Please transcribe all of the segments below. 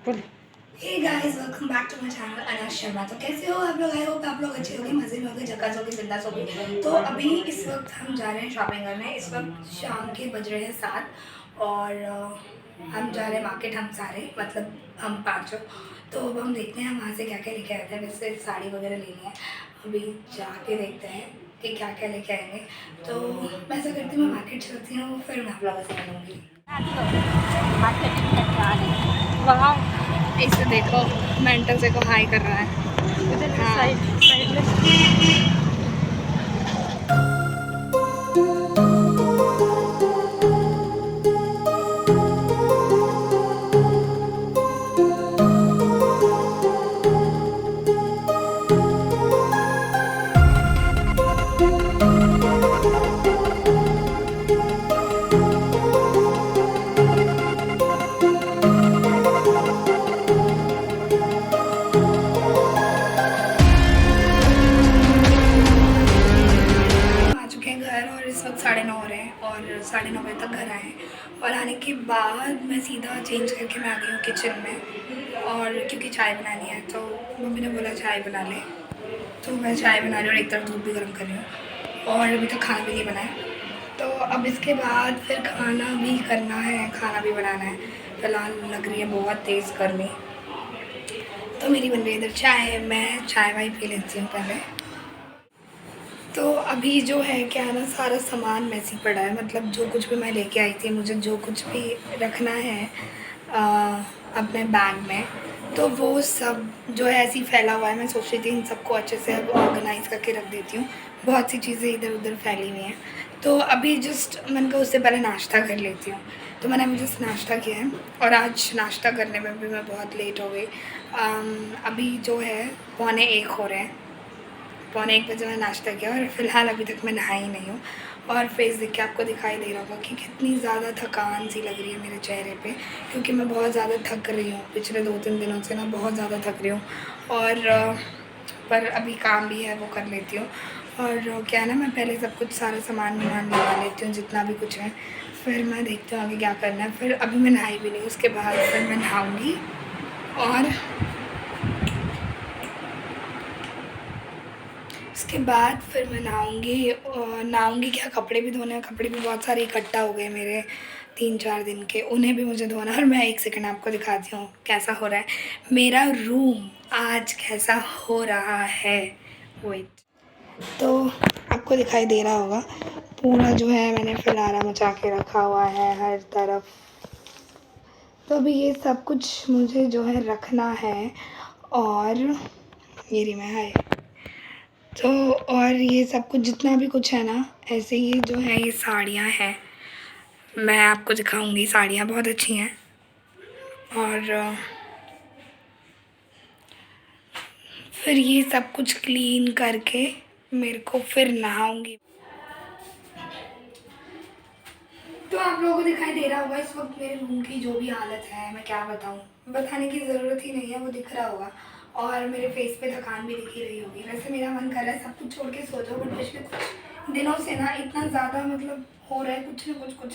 बोल। Hey guys, welcome back to my channel Anas Sharma. तो कैसे हो आप लोग? आई होप आप लोग अच्छे होंगे, मज़े में होंगे, झकास होंगे, बिंदास होंगे। तो अभी इस वक्त हम जा रहे हैं शॉपिंग करने। इस वक्त शाम के बज रहे हैं 7 और हम जा रहे हैं मार्केट, हम सारे मतलब हम पाँचों। तो अब हम देखते हैं वहाँ से क्या क्या लेके आते हैं। वैसे साड़ी वगैरह लेनी है, अभी जाके देखते हैं कि क्या क्या लेके आएंगे। तो मैं ऐसा करती हूँ, मैं मार्केट चलती हूँ, फिर मैं आप लोगों से मिलूँगी। वहाँ इसे देखो, मेंटल से को हाई कर रहा है। इधर से हाँ। साइड साइड में। आ चुके हैं घर और इस वक्त 9:30 हो रहे हैं और 9:30 बजे तक घर आए हैं। और आने के बाद मैं सीधा चेंज करके मैं आ गई हूँ किचन में। और क्योंकि चाय बनानी है तो मम्मी ने बोला चाय बना ले, तो मैं चाय बना रही हूँ और एक तरफ दूध भी गर्म कर रही हूँ। और अभी तक खाना भी नहीं बनाया, तो अब इसके बाद फिर खाना भी करना है, खाना भी बनाना है। फिलहाल लग रही है बहुत तेज़ गर्मी, तो मेरी बन रही है इधर चाय। मैं चाय वाय पी लेती हूँ पहले। तो अभी जो है क्या है ना, सारा सामान मैसी पड़ा है। मतलब जो कुछ भी मैं लेके आई थी, मुझे जो कुछ भी रखना है अपने बैग में, तो वो सब जो है ऐसे ही फैला हुआ है। मैं सोच रही थी इन सबको अच्छे से अब ऑर्गेनाइज़ करके रख देती हूँ। बहुत सी चीज़ें इधर उधर फैली हुई हैं, तो अभी जस्ट मैंने कहा उससे पहले नाश्ता कर लेती हूँ। तो मैंने अभी जस्ट नाश्ता किया है और आज नाश्ता करने में भी मैं बहुत लेट हो गई। अभी जो है 12:45 हो रहे हैं। 12:45 बजे मैं नाश्ता किया और फ़िलहाल अभी तक मैं नहाई नहीं हूँ। और फेस देख के आपको दिखाई दे रहा होगा कि कितनी ज़्यादा थकान सी लग रही है मेरे चेहरे पे, क्योंकि मैं बहुत ज़्यादा थक रही हूँ पिछले 2-3 दिनों से ना, बहुत ज़्यादा थक रही हूँ। और पर अभी काम भी है वो कर लेती हूँ। और क्या है ना, मैं पहले सब कुछ सारा सामान वामान लगा लेती हूँ जितना भी कुछ है, फिर मैं देखती हूँ आगे क्या करना है। फिर अभी मैं नहाई भी नहीं, उसके बाद फिर मैं नहाऊँगी और उसके बाद फिर मैं नहाऊँगी। और नहाऊँगी क्या, कपड़े भी धोने हैं। कपड़े भी बहुत सारे इकट्ठा हो गए मेरे 3-4 दिन के, उन्हें भी मुझे धोना है। और मैं एक सेकंड आपको दिखाती हूँ कैसा हो रहा है मेरा रूम आज, कैसा हो रहा है। वेट, तो आपको दिखाई दे रहा होगा पूरा जो है मैंने फिलारा मचा के रखा हुआ है हर तरफ। तो अभी ये सब कुछ मुझे जो है रखना है। और ये रही मैं, हाय। तो और ये सब कुछ जितना भी कुछ है ना, ऐसे ही जो है ये साड़ियाँ हैं, मैं आपको दिखाऊंगी। साड़ियाँ बहुत अच्छी हैं। और फिर ये सब कुछ क्लीन करके मेरे को फिर नहाऊंगी। तो आप लोगों को दिखाई दे रहा होगा इस वक्त मेरे रूम की जो भी हालत है, मैं क्या बताऊँ, बताने की ज़रूरत ही नहीं है, वो दिख रहा होगा। और मेरे फेस पे थकान भी दिख ही रही होगी। वैसे मेरा मन कर रहा है सब कुछ छोड़ के सो जाओ, बट पिछले कुछ दिनों से ना इतना ज़्यादा मतलब हो रहा है कुछ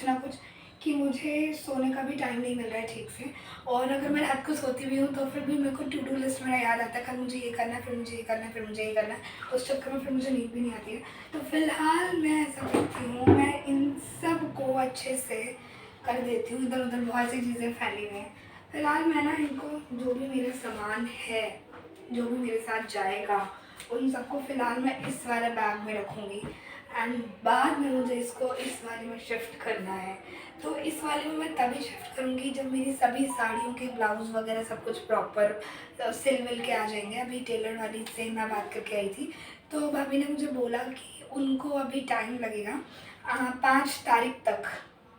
ना कुछ कि मुझे सोने का भी टाइम नहीं मिल रहा है ठीक से। और अगर मैं रात को सोती भी हूँ तो फिर भी मेरे को टू डू लिस्ट मेरा याद आता है, कल मुझे ये करना है, फिर मुझे ये करना है, फिर मुझे ये करना है। उस चक्कर में फिर मुझे नींद भी नहीं आती है। तो फिलहाल मैं ऐसा करती हूँ, मैं इन सब को अच्छे से कर देती हूँ। इधर उधर बहुत सी चीज़ें फैली हुई हैं। फिलहाल मैं ना इनको, जो भी मेरा सामान है, जो भी मेरे साथ जाएगा, उन सबको फ़िलहाल मैं इस वाले बैग में रखूँगी। एंड बाद में मुझे इसको इस वाले में शिफ्ट करना है। तो इस वाले में मैं तभी शिफ्ट करूँगी जब मेरी सभी साड़ियों के ब्लाउज़ वगैरह सब कुछ प्रॉपर सिल विल के आ जाएंगे। अभी टेलर वाली से मैं बात करके आई थी, तो भाभी ने मुझे बोला कि उनको अभी टाइम लगेगा 5 तारीख तक।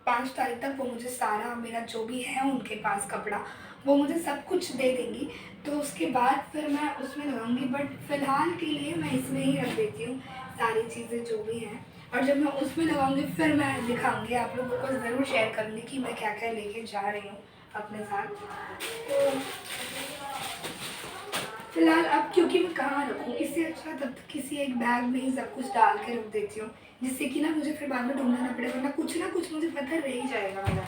5 तारीख तक वो मुझे सारा मेरा जो भी है उनके पास कपड़ा, वो मुझे सब कुछ दे देंगी। तो उसके बाद फिर मैं उसमें लगाऊंगी, बट फ़िलहाल के लिए मैं इसमें ही रख देती हूँ सारी चीज़ें जो भी हैं। और जब मैं उसमें लगाऊंगी फिर मैं दिखाऊंगी आप लोगों को, ज़रूर शेयर करूँगी कि मैं क्या क्या लेके जा रही हूँ अपने साथ। तो फिलहाल अब क्योंकि मैं कहाँ रखूँ, इससे अच्छा तब तक किसी एक बैग में ही सब कुछ डाल के रख देती हूँ, जिससे कि ना मुझे फिर बाद में ढूंढना ना पड़े, वरना कुछ ना कुछ मुझे पता रह ही जाएगा मेरा।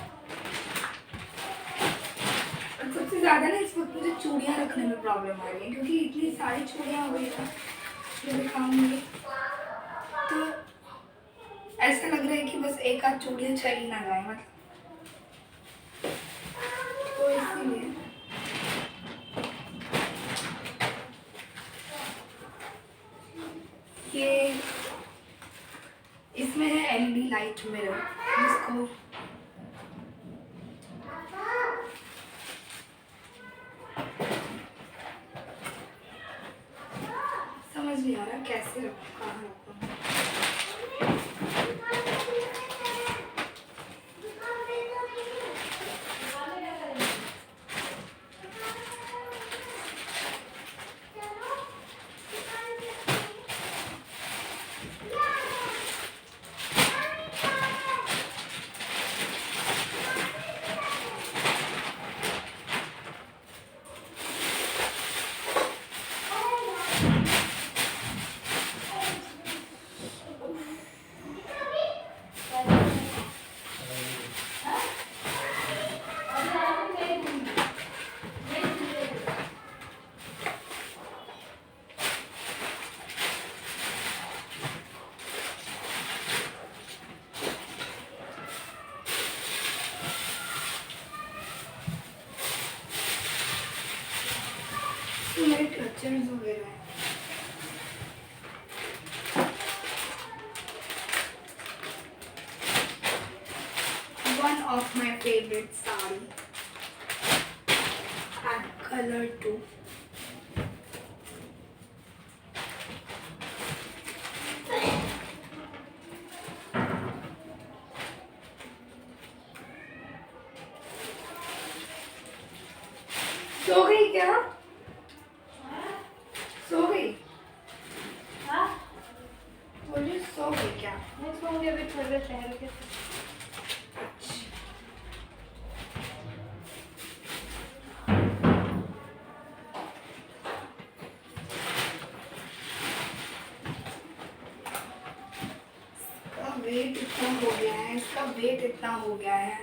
और सबसे ज़्यादा ना इस वक्त मुझे चूड़ियाँ रखने में प्रॉब्लम आ रही है, क्योंकि इतनी सारी चूड़ियाँ हो गई ना, मैं दिखाऊंगी तो ऐसा लग रहा है कि बस एक आध चूड़ियाँ चल ही ना जाए, मतलब तो इसीलिए ये इसमें है एलईडी लाइट मिरर, जिसको समझ नहीं आ रहा कैसे रखूँ, कहाँ रखूँ। तो मेरे क्लचर्स वगैरह हैं। One of my favorite sari and color too. सो गई क्या? सो गई? हाँ बोलिए सो गई क्या? मैं सोऊंगी अभी थोड़ी देर ठहर के। वेट इतना हो गया है, इसका वेट इतना हो गया है,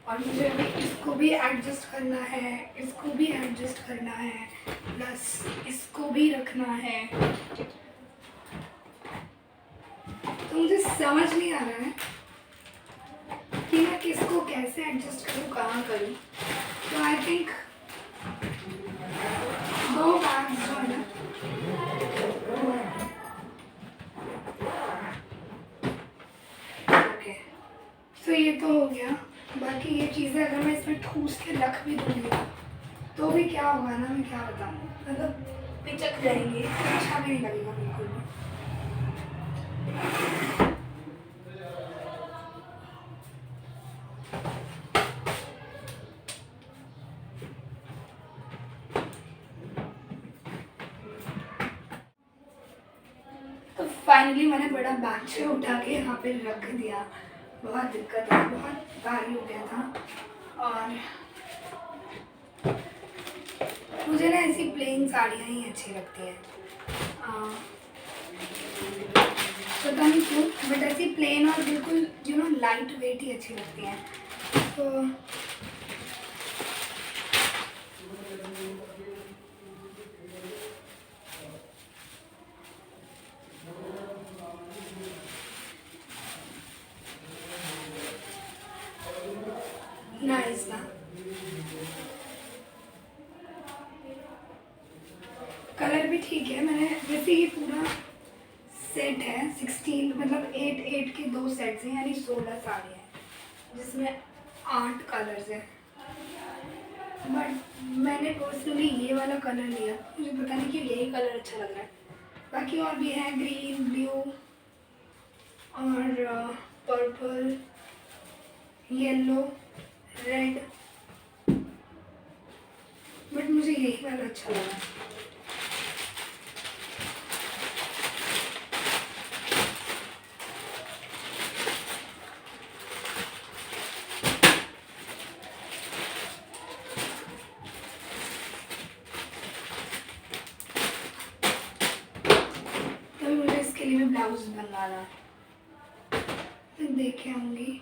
और मुझे अभी इसको भी एडजस्ट करना है, इसको भी एडजस्ट करना है, प्लस इसको भी रखना है, तो मुझे समझ नहीं आ रहा है कि मैं किसको कैसे एडजस्ट करूँ, कहाँ करूँ। तो आई थिंक 2 बैग्स जो है ना, तो ये तो हो गया। बाकी ये चीज़ें अगर मैं इसमें ठूस के रख भी दूँगी तो भी क्या होगा ना, मैं क्या बताऊँ, मतलब पिचक जाएंगे, अच्छा भी नहीं लगेगा बिल्कुल भी। तो फाइनली मैंने बड़ा बैग से उठा के यहाँ पे रख दिया। बहुत दिक्कत है, बहुत भारी हो गया था। और मुझे ना ऐसी प्लेन साड़ियाँ ही अच्छी लगती हैं, पता नहीं क्यों, बट ऐसी प्लेन और बिल्कुल लाइट वेट ही अच्छी लगती हैं। तो नाइस ना, कलर भी ठीक है। मैंने वैसे ये पूरा सेट है 16, मतलब 8 के 2 सेट्स हैं, यानी 16 साड़ी हैं, जिसमें 8 कलर्स हैं। बट मैंने पर्सनली ये वाला कलर लिया, मुझे पता नहीं क्यों यही कलर अच्छा लग रहा है। बाकी और भी है ग्रीन, ब्लू और पर्पल, येलो, रेड, बट मुझे यही वाला अच्छा लगा। तो मुझे इसके लिए भी ब्लाउज बनवाना, देख के आऊँगी।